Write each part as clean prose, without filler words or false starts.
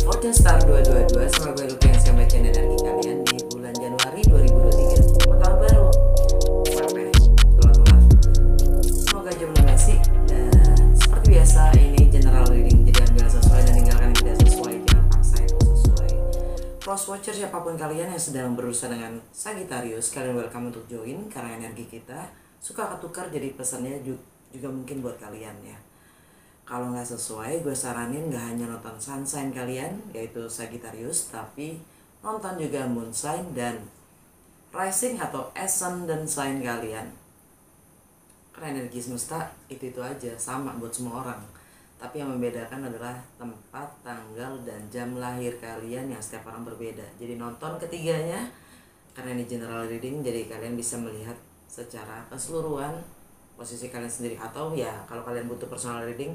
Fortune Star 222, semoga gue yang saya bacain energi kalian di bulan Januari 2023. Selamat tahun baru. Sampai telat-telat. Semoga aja belum Messi. Dan seperti biasa ini general reading, jadi ambil sesuai dan tinggalkan yang tidak sesuai, jangan paksa itu sesuai. Cross watcher siapapun kalian yang sedang berurusan dengan Sagittarius, kalian welcome untuk join karena energi kita suka ketukar, jadi pesannya juga mungkin buat kalian ya. Kalau nggak sesuai, gue saranin nggak hanya nonton sun sign kalian, yaitu Sagittarius, tapi nonton juga moon sign dan rising atau ascendant sign kalian. Karena energi semesta itu aja, sama buat semua orang. Tapi yang membedakan adalah tempat, tanggal, dan jam lahir kalian yang setiap orang berbeda. Jadi nonton ketiganya, karena ini general reading, jadi kalian bisa melihat secara keseluruhan posisi kalian sendiri. Atau ya kalau kalian butuh personal reading,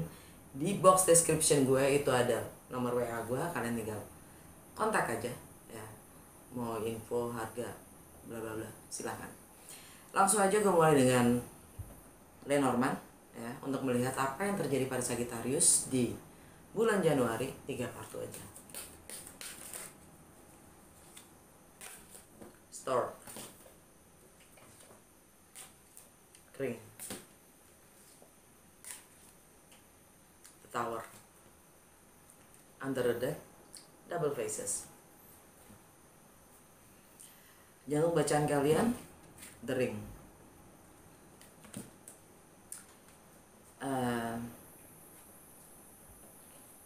di box description gue itu ada nomor WA gue, kalian tinggal kontak aja ya, mau info harga bla bla bla silahkan. Langsung aja gue mulai dengan Lenormand ya, untuk melihat apa yang terjadi pada Sagittarius di bulan Januari. 3 kartu aja. Stork, Ring, Tower, Under the Deck, Double Faces. Jangan bacaan kalian The Ring.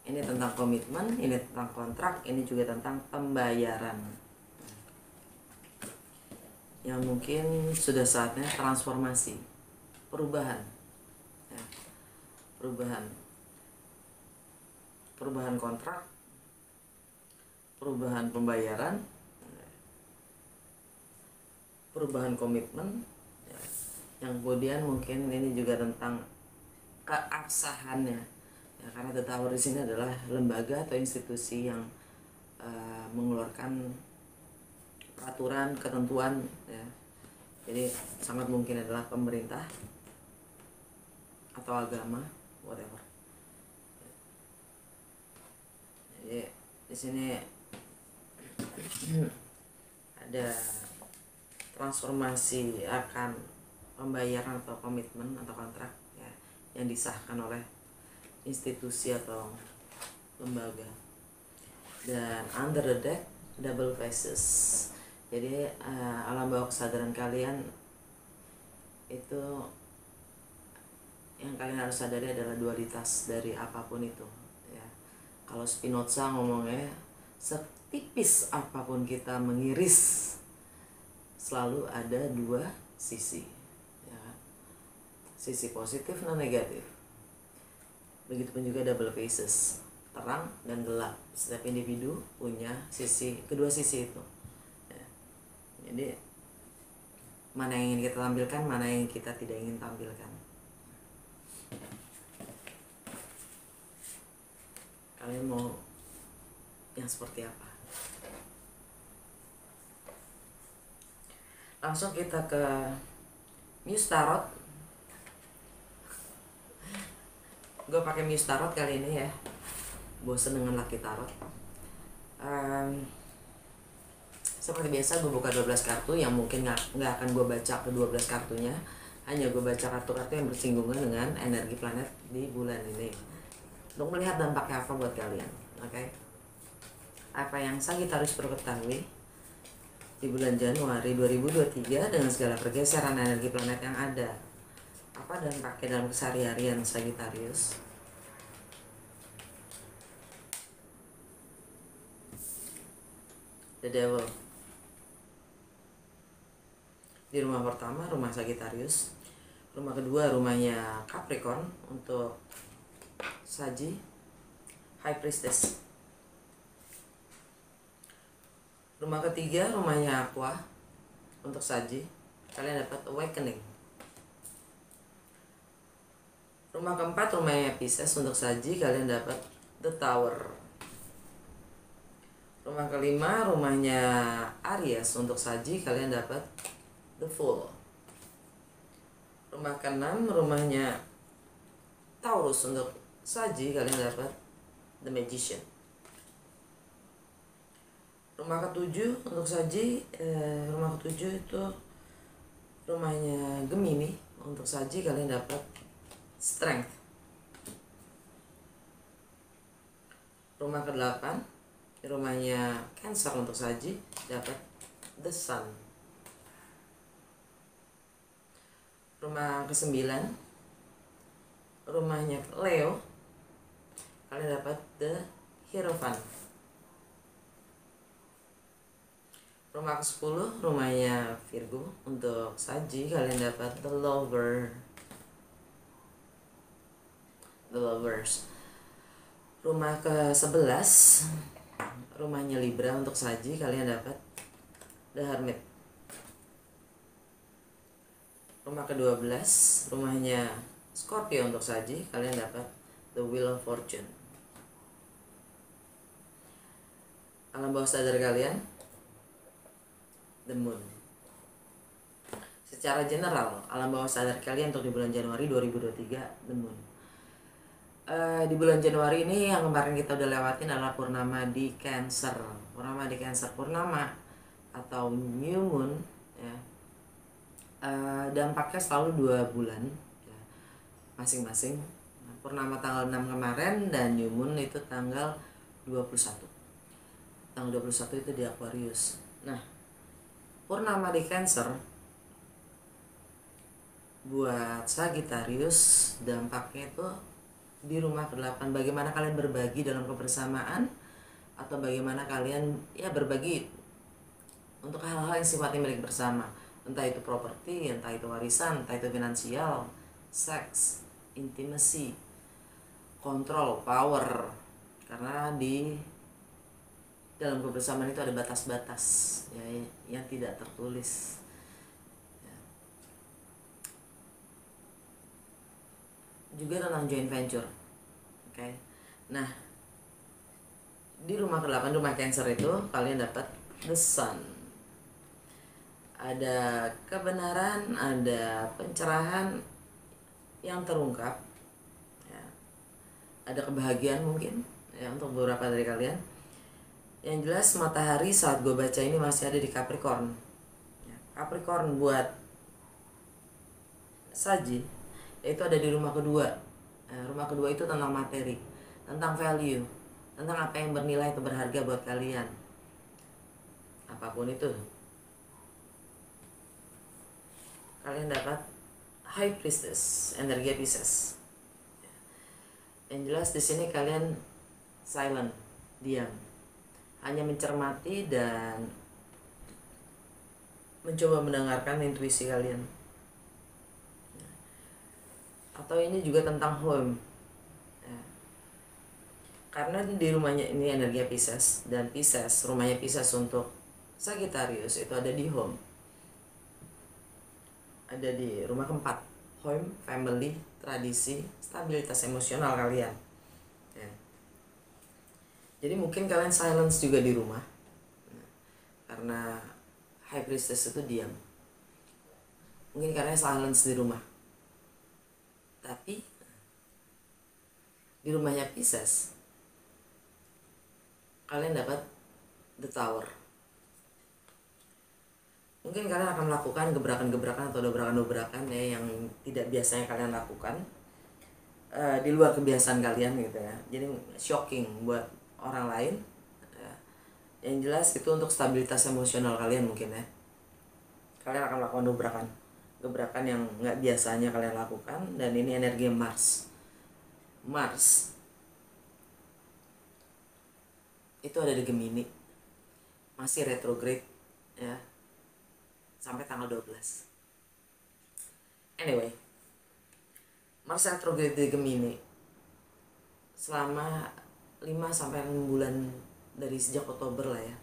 Ini tentang komitmen, ini tentang kontrak, ini juga tentang pembayaran. Yang mungkin sudah saatnya transformasi, perubahan, ya. Perubahan kontrak, perubahan pembayaran, perubahan komitmen ya. Yang kemudian mungkin ini juga tentang keabsahannya ya, karena The Tower di sini adalah lembaga atau institusi yang mengeluarkan peraturan, ketentuan ya. Jadi sangat mungkin adalah pemerintah atau agama, whatever. Jadi di sini ada transformasi akan pembayaran atau komitmen atau kontrak ya, yang disahkan oleh institusi atau lembaga. Dan Under the Deck, Double Faces. Jadi alam bawah kesadaran kalian itu, yang kalian harus sadari adalah dualitas dari apapun itu ya. Kalau Spinoza ngomongnya, setipis apapun kita mengiris, selalu ada dua sisi ya. Sisi positif dan negatif. Begitupun juga double faces, terang dan gelap. Setiap individu punya kedua sisi itu ya. Jadi mana yang ingin kita tampilkan, mana yang kita tidak ingin tampilkan. Kalian mau yang seperti apa? Langsung kita ke Muse Tarot. Gue pakai Muse Tarot kali ini ya, bosen dengan Lucky Tarot. Seperti biasa gue buka 12 kartu yang mungkin nggak akan gue baca ke 12 kartunya, hanya gue baca kartu-kartu yang bersinggungan dengan energi planet di bulan ini untuk melihat dampaknya apa buat kalian. Oke? Apa yang Sagittarius perlu ketahui di bulan Januari 2023 dengan segala pergeseran energi planet yang ada. Apa dampaknya dalam keseharian Sagittarius? The Devil. Di rumah pertama, rumah Sagittarius. Rumah kedua, rumahnya Capricorn untuk Saji, High Priestess. Rumah ketiga, rumahnya Aqua untuk Saji, kalian dapat Awakening. Rumah keempat, rumahnya Pisces untuk Saji, kalian dapat The Tower. Rumah kelima, rumahnya Aries untuk Saji, kalian dapat The Fool. Rumah keenam, rumahnya Taurus untuk Saji, kalian dapat The Magician. Rumah ketujuh untuk saji, rumah ketujuh itu rumahnya Gemini. Untuk saji kalian dapat Strength. Rumah ke-8 rumahnya Cancer untuk saji dapat The Sun. Rumah ke-9 rumahnya Leo, kalian dapat The Hierophant. Rumah ke-10 rumahnya Virgo, untuk saji kalian dapat The Lovers. Rumah ke-11 rumahnya Libra, untuk saji kalian dapat The Hermit. Rumah ke-12 rumahnya Scorpio, untuk saji kalian dapat The Wheel of Fortune. Alam bawah sadar kalian The Moon. Secara general alam bawah sadar kalian untuk di bulan Januari 2023 The Moon. Di bulan Januari ini yang kemarin kita udah lewatin adalah purnama di Cancer. Purnama atau New Moon ya, dampaknya selalu 2 bulan ya, masing-masing. Purnama tanggal 6 kemarin dan New Moon itu tanggal 21. Tanggal 21 itu di Aquarius. Nah, purnama di Cancer buat Sagittarius dampaknya itu di rumah ke-8. Bagaimana kalian berbagi dalam kebersamaan, atau bagaimana kalian ya berbagi untuk hal-hal yang sifatnya milik bersama, entah itu properti, entah itu warisan, entah itu finansial, seks, intimacy, kontrol, power. Karena di dalam kebersamaan itu ada batas-batas ya, yang tidak tertulis ya. Juga tentang joint venture. Oke. Nah, di rumah ke-8 rumah Cancer itu kalian dapat The Sun. Ada kebenaran, ada pencerahan yang terungkap ya. Ada kebahagiaan mungkin ya untuk beberapa dari kalian. Yang jelas matahari saat gue baca ini masih ada di Capricorn ya. Capricorn buat saji itu ada di rumah kedua. Rumah kedua itu tentang materi, tentang value, tentang apa yang bernilai atau berharga buat kalian, apapun itu. Kalian dapat High Priestess, energi Pisces. Yang jelas di sini kalian silent, diam, hanya mencermati dan mencoba mendengarkan intuisi kalian. Atau ini juga tentang home ya. Karena di rumahnya ini energi Pisces, dan Pisces, rumahnya Pisces untuk Sagittarius itu ada di home, ada di rumah keempat, home, family, tradisi, stabilitas emosional kalian ya. Jadi mungkin kalian silence juga di rumah karena High Priestess itu diam. Mungkin kalian silence di rumah, tapi di rumahnya Pisces kalian dapat The Tower. Mungkin kalian akan melakukan gebrakan-gebrakan atau dobrakan-dobrakan ya yang tidak biasanya kalian lakukan, di luar kebiasaan kalian gitu ya. Jadi shocking buat orang lain ya. Yang jelas itu untuk stabilitas emosional kalian mungkin ya. Kalian akan melakukan gebrakan yang nggak biasanya kalian lakukan, dan ini energi Mars itu ada di Gemini, masih retrograde ya sampai tanggal 12. Anyway, Mars retrograde di Gemini selama 5-6 bulan dari sejak Oktober lah ya.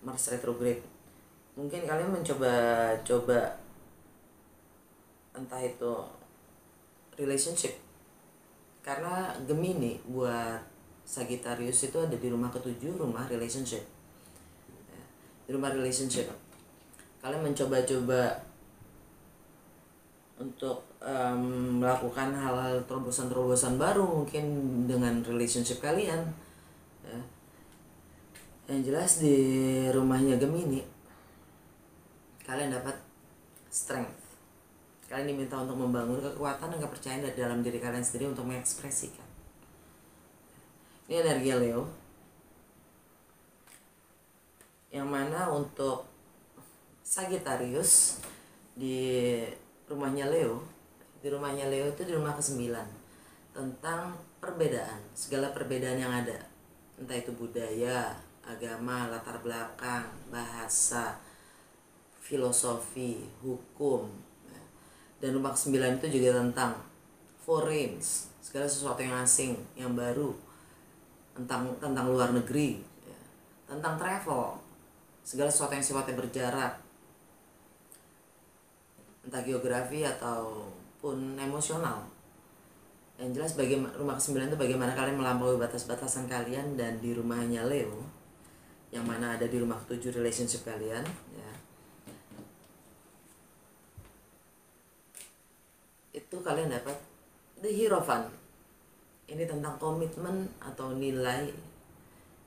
Mars retrograde, mungkin kalian mencoba entah itu relationship, karena Gemini buat Sagittarius itu ada di rumah ke-7, rumah relationship ya. Di rumah relationship kalian mencoba-coba untuk melakukan hal-hal terobosan baru mungkin dengan relationship kalian ya. Yang jelas di rumahnya Gemini, kalian dapat strength. Kalian diminta untuk membangun kekuatan dan kepercayaan dari dalam diri kalian sendiri untuk mengekspresikan. Ini energi Leo, yang mana untuk Sagittarius di rumahnya Leo, di rumah ke-9 tentang perbedaan, segala perbedaan yang ada, entah itu budaya, agama, latar belakang, bahasa, filosofi, hukum. Dan rumah ke-9 itu juga tentang foreigns, segala sesuatu yang asing, yang baru, tentang luar negeri, tentang travel, segala sesuatu yang sifatnya berjarak, entah geografi ataupun emosional. Yang jelas rumah ke-9 itu bagaimana kalian melampaui batas-batasan kalian. Dan di rumahnya Leo, yang mana ada di rumah ke-7 relationship kalian, ya, itu kalian dapat the Hierophant. Ini tentang komitmen atau nilai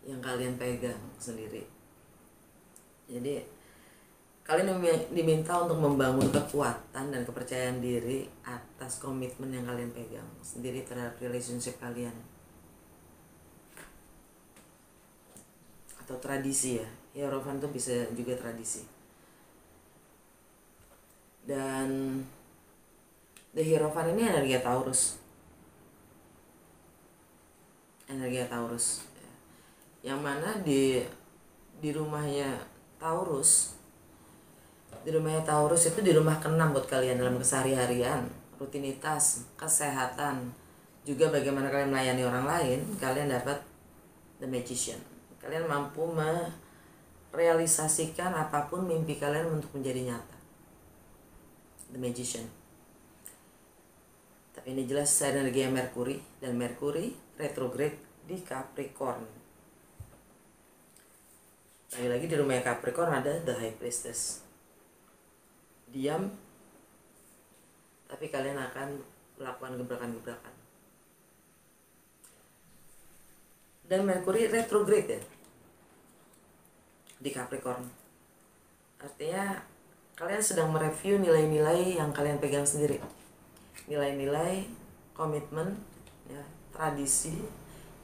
yang kalian pegang sendiri. Jadi kalian diminta untuk membangun kekuatan dan kepercayaan diri atas komitmen yang kalian pegang sendiri terhadap relationship kalian. Atau tradisi ya. Hierophant itu bisa juga tradisi. Dan the Hierophant ini energi Taurus. Energi Taurus. Yang mana di rumahnya Taurus, itu di rumah ke-6 buat kalian dalam keseharian, rutinitas, kesehatan, juga bagaimana kalian melayani orang lain. Kalian dapat the Magician. Kalian mampu merealisasikan apapun mimpi kalian untuk menjadi nyata. The Magician. Tapi ini jelas energi Merkuri, dan Merkuri retrograde di Capricorn. Lagi-lagi di rumah Capricorn ada the High Priestess. Diam, tapi kalian akan melakukan gebrakan-gebrakan. Dan Merkuri retrograde ya di Capricorn. Artinya kalian sedang mereview nilai-nilai yang kalian pegang sendiri. Nilai-nilai, komitmen, ya, tradisi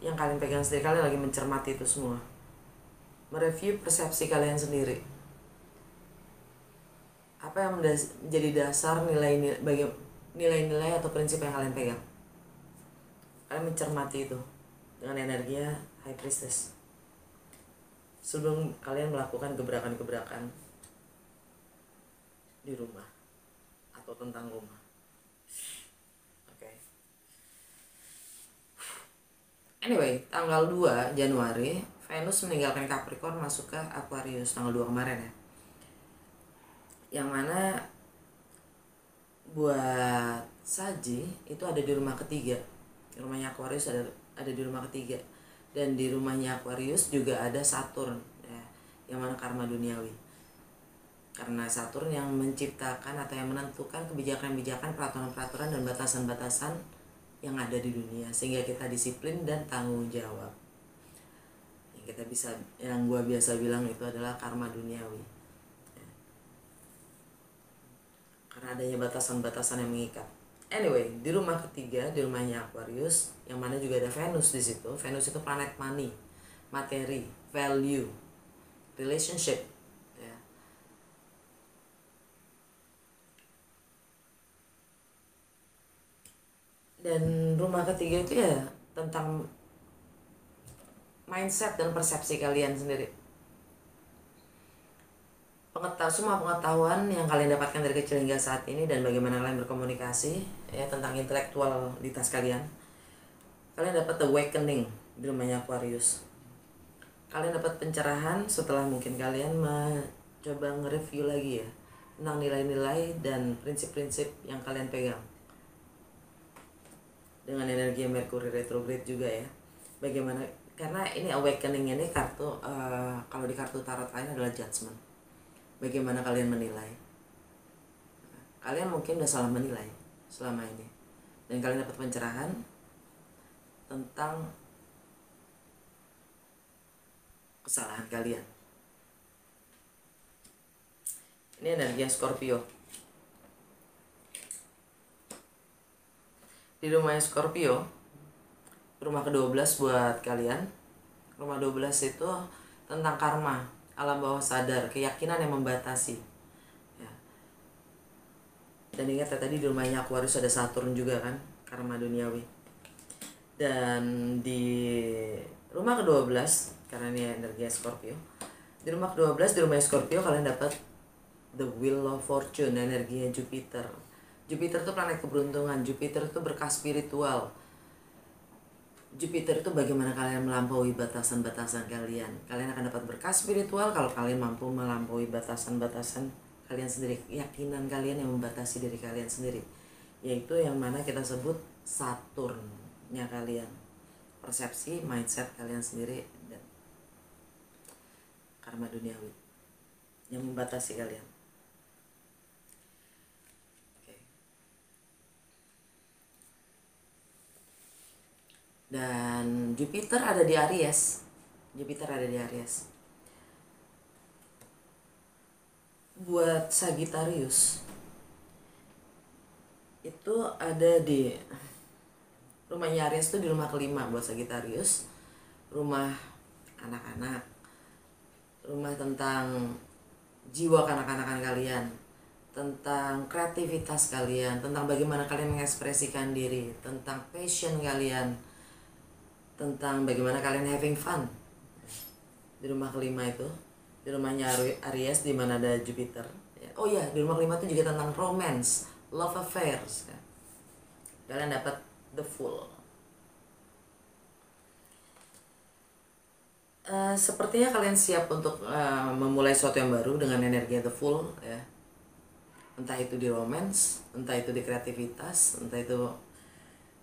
yang kalian pegang sendiri. Kalian lagi mencermati itu semua. Mereview persepsi kalian sendiri. Apa yang menjadi dasar nilai-nilai atau prinsip yang kalian pegang. Kalian mencermati itu dengan energinya High Priestess sebelum kalian melakukan gebrakan-gebrakan di rumah atau tentang rumah. Oke. Anyway, tanggal 2 Januari Venus meninggalkan Capricorn masuk ke Aquarius tanggal 2 kemarin ya. Yang mana buat Saji itu ada di rumah ketiga. Rumahnya Aquarius ada di rumah ketiga. Dan di rumahnya Aquarius juga ada Saturn ya, yang mana karma duniawi. Karena Saturn yang menciptakan atau yang menentukan kebijakan-kebijakan, peraturan-peraturan dan batasan-batasan yang ada di dunia, sehingga kita disiplin dan tanggung jawab. Yang gua biasa bilang itu adalah karma duniawi. Karena adanya batasan-batasan yang mengikat. Anyway, di rumah ketiga, di rumahnya Aquarius, yang mana juga ada Venus di situ. Venus itu planet money, materi, value, relationship. Ya. Dan rumah ketiga itu ya tentang mindset dan persepsi kalian sendiri. Semua pengetahuan yang kalian dapatkan dari kecil hingga saat ini dan bagaimana kalian berkomunikasi ya tentang intelektualitas kalian. Kalian dapat awakening di rumahnya Aquarius. Kalian dapat pencerahan setelah mungkin kalian mencoba nge-review lagi ya tentang nilai-nilai dan prinsip-prinsip yang kalian pegang. Dengan energi Mercury retrograde juga ya. Bagaimana, karena ini awakening ini kartu kalau di kartu tarot lain adalah judgment. Bagaimana kalian menilai? Kalian mungkin udah salah menilai selama ini. Dan kalian dapat pencerahan tentang kesalahan kalian. Ini energi Scorpio. Di rumahnya Scorpio, rumah ke-12 buat kalian. Rumah 12 itu tentang karma, alam bawah sadar, keyakinan yang membatasi. Ya. Dan ingat ya, tadi di rumahnya Aquarius ada Saturn juga kan, karma duniawi. Dan di rumah ke-12, karena ini energi Scorpio, di rumah ke-12, di rumah Scorpio kalian dapat the wheel of fortune, energinya Jupiter. Jupiter itu planet keberuntungan, Jupiter itu berkah spiritual. Jupiter itu bagaimana kalian melampaui batasan-batasan kalian. Kalian akan dapat berkah spiritual kalau kalian mampu melampaui batasan-batasan kalian sendiri, keyakinan kalian yang membatasi diri kalian sendiri. Yaitu yang mana kita sebut Saturnnya kalian. Persepsi, mindset kalian sendiri, dan karma duniawi yang membatasi kalian. Dan Jupiter ada di Aries. Jupiter ada di Aries. Buat Sagittarius itu ada di rumahnya Aries, itu di rumah kelima buat Sagittarius. Rumah anak-anak, rumah tentang jiwa kanak-kanakan kalian, tentang kreativitas kalian, tentang bagaimana kalian mengekspresikan diri, tentang passion kalian, tentang bagaimana kalian having fun. Di rumah kelima itu, di rumahnya Aries, di mana ada Jupiter. Oh iya, di rumah kelima itu juga tentang romance, love affairs. Kalian dapat the Fool. Sepertinya kalian siap untuk memulai sesuatu yang baru dengan energi the Fool, ya. Entah itu di romance, entah itu di kreativitas, entah itu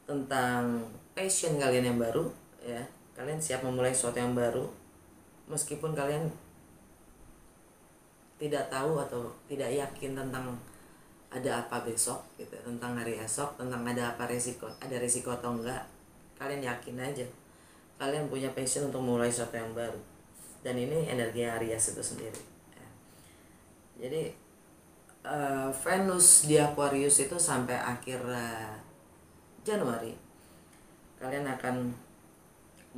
tentang passion kalian yang baru, ya. Kalian siap memulai sesuatu yang baru meskipun kalian tidak tahu atau tidak yakin tentang ada apa besok gitu, tentang hari esok, tentang ada apa resiko, ada resiko atau enggak. Kalian yakin aja kalian punya passion untuk memulai sesuatu yang baru. Dan ini energi Aries itu sendiri, ya. Jadi Venus di Aquarius itu sampai akhir Januari kalian akan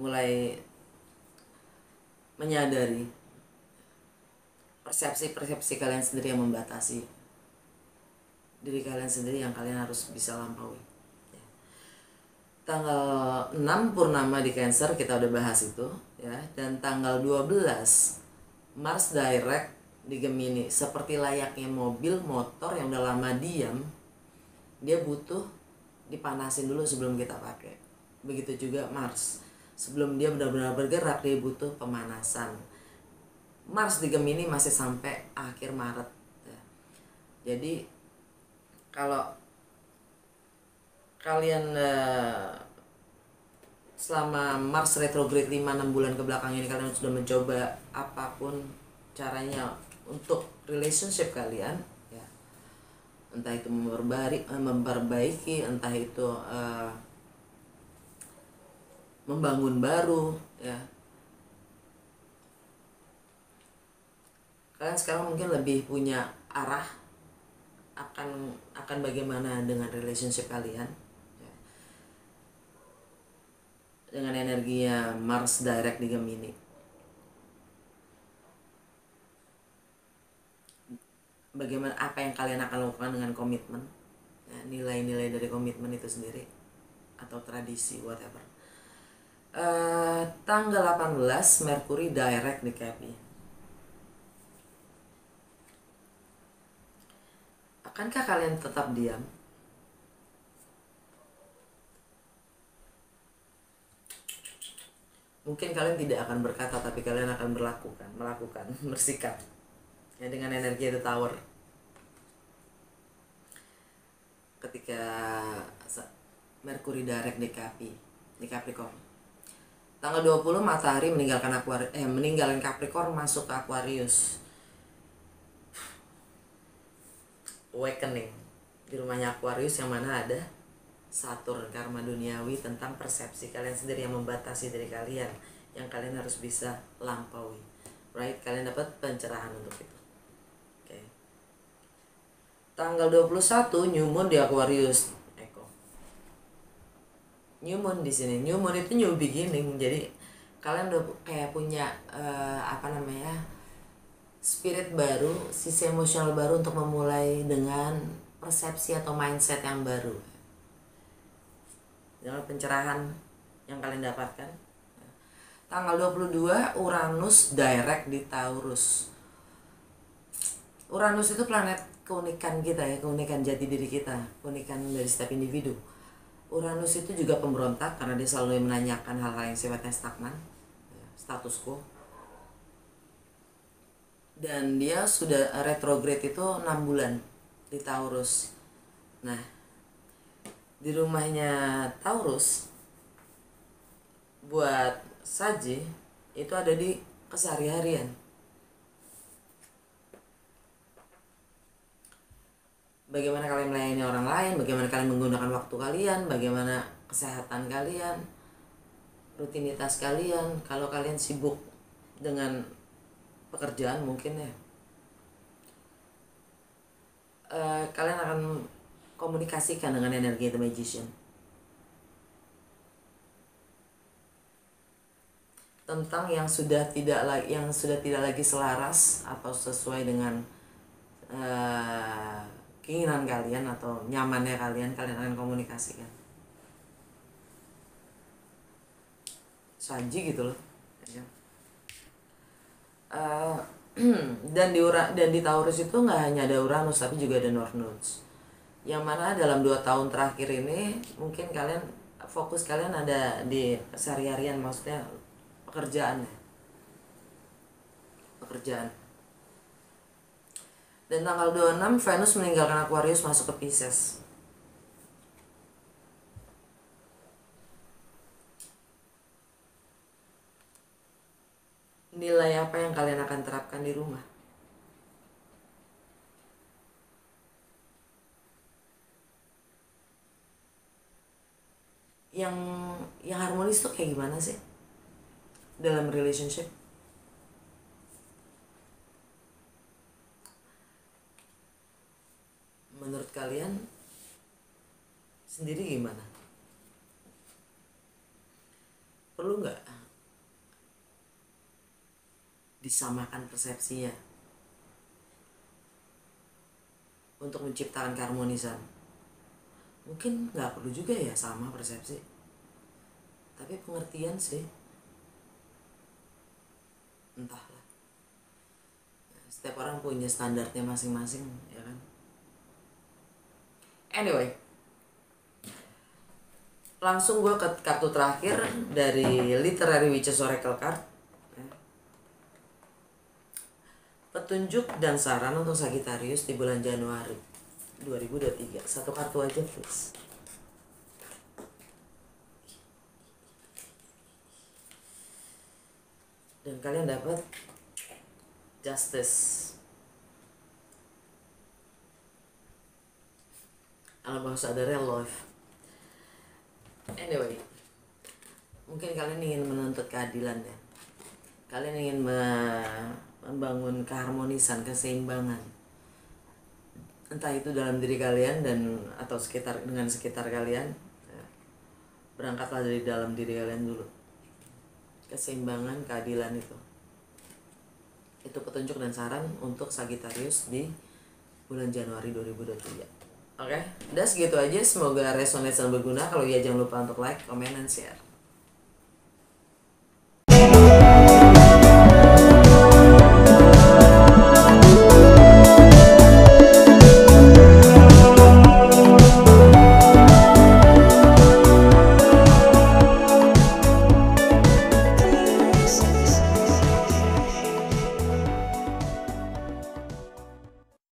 mulai menyadari persepsi-persepsi kalian sendiri yang membatasi diri kalian sendiri, yang kalian harus bisa lampaui. Tanggal 6 purnama di Cancer kita udah bahas itu, ya. Dan tanggal 12 Mars direct di Gemini. Seperti layaknya mobil motor yang udah lama diam, dia butuh dipanasin dulu sebelum kita pakai. Begitu juga Mars, sebelum dia benar-benar bergerak dia butuh pemanasan. Mars di Gemini masih sampai akhir Maret, ya. Jadi kalau kalian selama Mars retrograde 5-6 bulan ke belakang ini kalian sudah mencoba apapun caranya untuk relationship kalian, ya. Entah itu memperbaiki, entah itu membangun baru, ya. Kalian sekarang mungkin lebih punya arah akan bagaimana dengan relationship kalian, ya. Dengan energinya Mars direct di Gemini. Bagaimana, apa yang kalian akan lakukan dengan komitmen, ya, nilai-nilai dari komitmen itu sendiri atau tradisi whatever. Tanggal 18 Mercury direct di Capi. Akankah kalian tetap diam? Mungkin kalian tidak akan berkata, tapi kalian akan melakukan, bersikap, ya, dengan energi The Tower. Ketika Mercury direct di Capricorn. Tanggal 20 Matahari meninggalkan Capricorn masuk ke Aquarius. Awakening di rumahnya Aquarius, yang mana ada Saturn, karma duniawi tentang persepsi kalian sendiri yang membatasi diri kalian, yang kalian harus bisa lampaui, right? Kalian dapat pencerahan untuk itu. Oke. Tanggal 21 New Moon di Aquarius. New Moon di sini. New Moon itu new beginning. Jadi kalian udah kayak punya spirit baru, sisi emosional baru untuk memulai dengan persepsi atau mindset yang baru. Dengan pencerahan yang kalian dapatkan. Tanggal 22 Uranus direct di Taurus. Uranus itu planet keunikan kita ya, keunikan jati diri kita, keunikan dari setiap individu. Uranus itu juga pemberontak karena dia selalu menanyakan hal-hal yang sifatnya stagnan, status quo. Dan dia sudah retrograde itu 6 bulan di Taurus. Nah, di rumahnya Taurus buat Saji itu ada di keseharian. Bagaimana kalian melayani orang lain, bagaimana kalian menggunakan waktu kalian, bagaimana kesehatan kalian, rutinitas kalian. Kalau kalian sibuk dengan pekerjaan mungkin ya, kalian akan komunikasikan dengan energi The Magician tentang yang sudah tidak lagi selaras atau sesuai dengan keinginan kalian atau nyamannya kalian akan komunikasikan. Saji gitu loh. Dan di Taurus itu nggak hanya ada Uranus tapi juga ada North Nodes. Yang mana dalam 2 tahun terakhir ini mungkin kalian fokus kalian ada di sehari-harian, maksudnya pekerjaan. Dan tanggal 26 Venus meninggalkan Aquarius masuk ke Pisces. Nilai apa yang kalian akan terapkan di rumah? Yang harmonis tuh kayak gimana sih dalam relationship? Menurut kalian sendiri gimana? Perlu nggak disamakan persepsinya untuk menciptakan keharmonisan? Mungkin nggak perlu juga ya sama persepsi, tapi pengertian sih, entahlah. Setiap orang punya standarnya masing-masing, ya kan? Anyway, langsung gue ke kartu terakhir dari Literary Witches Oracle Card. Petunjuk dan saran untuk Sagittarius di bulan Januari 2023. Satu kartu aja please. Dan kalian dapat Justice. Alam bawah sadarnya love. Anyway, mungkin kalian ingin menuntut keadilan ya. Kalian ingin membangun keharmonisan, keseimbangan. Entah itu dalam diri kalian atau sekitar kalian. Berangkatlah dari dalam diri kalian dulu. Keseimbangan, keadilan itu petunjuk dan saran untuk Sagittarius di bulan Januari 2023. Oke, udah segitu aja. Semoga resonate dan berguna. Kalau iya jangan lupa untuk like, comment, dan share.